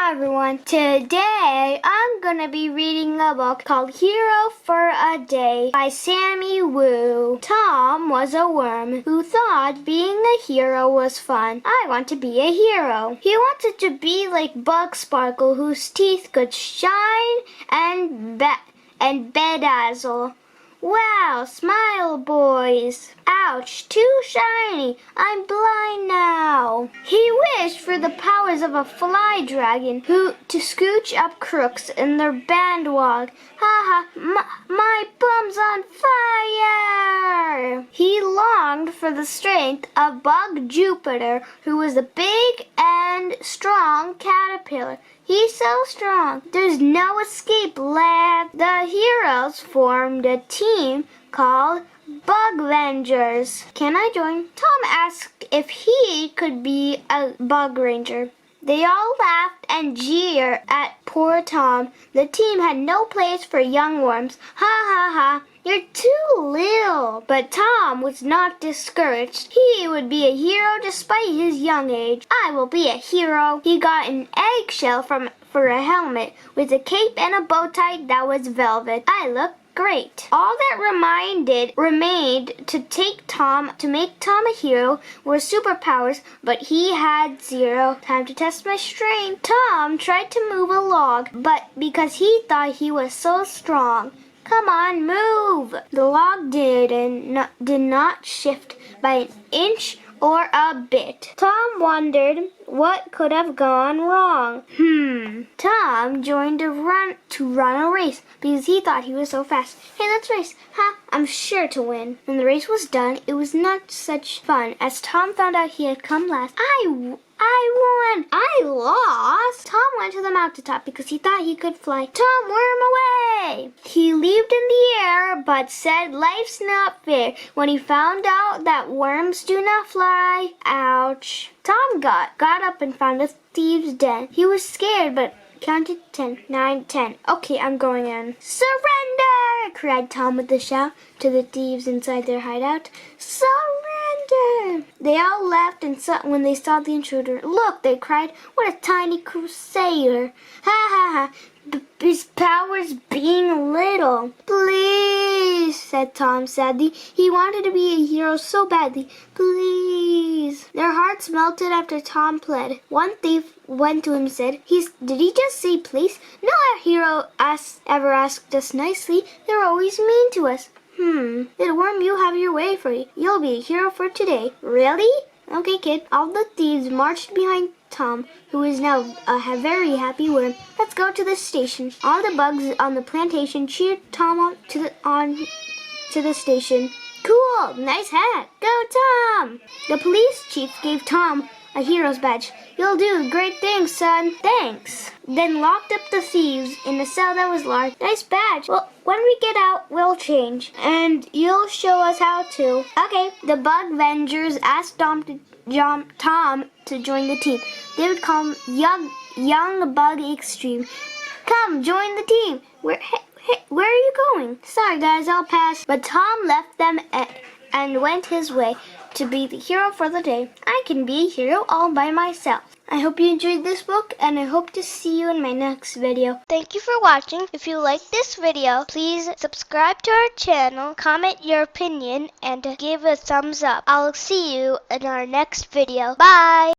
Hi everyone, today I'm gonna be reading a book called Hero for a Day by Sammie. Tom was a worm who thought being a hero was fun. I want to be a hero. He wanted to be like Bug Sparkle, whose teeth could shine and bedazzle. Wow, smile, boys. Ouch, too shiny. I'm blind now. He wished for the powers of a fly dragon to scooch up crooks in their bandwag. Ha ha, my bum's on fire. He longed for the strength of Bug Jupiter, who was a big and strong caterpillar. He's so strong. There's no escape, lad. The heroes formed a team called Bug Rangers. Can I join? Tom asked if he could be a bug ranger. They all laughed and jeered at poor Tom. The team had no place for young worms. Ha ha ha. You're too little. But Tom was not discouraged. He would be a hero despite his young age. I will be a hero. He got an eggshell for a helmet with a cape and a bow tie that was velvet. I look great. All that remained to make Tom a hero were superpowers, but he had zero. Time to test my strength. Tom tried to move a log, but because he thought he was so strong. Come on, move! The log did not shift by an inch or a bit. Tom wondered what could have gone wrong. Tom joined to run a race because he thought he was so fast. Hey, let's race. I'm sure to win. When the race was done, it was not such fun as Tom found out he had come last. I won! I lost! Tom went to the mountaintop because he thought he could fly. Tom, worm away! He leaped in the air but said life's not fair when he found out that worms do not fly. Ouch. Tom got up and found a thieves' den. He was scared but counted 10, 9, 10. Okay, I'm going in. Surrender! Cried Tom with a shout to the thieves inside their hideout. Surrender! They all laughed when they saw the intruder. Look, they cried, what a tiny crusader. Ha ha ha. His powers being little. Please, said Tom sadly. He wanted to be a hero so badly. Please. Their hearts melted after Tom pled. One thief went to him and said, did he just say please? No hero ever asked us nicely. They're always mean to us. Did worm you have your way for you? You'll be a hero for today. Really? Okay, kid. All the thieves marched behind Tom, who is now a very happy worm. Let's go to the station. All the bugs on the plantation cheered Tom on to the station. Cool, nice hat. Go, Tom! The police chief gave Tom a hero's badge. You'll do great things, son. Thanks. Then locked up the thieves in a cell that was large. Nice badge. Well, when we get out, we'll change. And you'll show us how to. Okay. The Bug Rangers asked Tom to join the team. They would call him Young Bug Extreme. Come, join the team. Where are you going? Sorry, guys, I'll pass. But Tom left them and went his way to be the hero for the day. I can be a hero all by myself. I hope you enjoyed this book, and I hope to see you in my next video. Thank you for watching. If you like this video, please subscribe to our channel, comment your opinion, and give a thumbs up. I'll see you in our next video. Bye!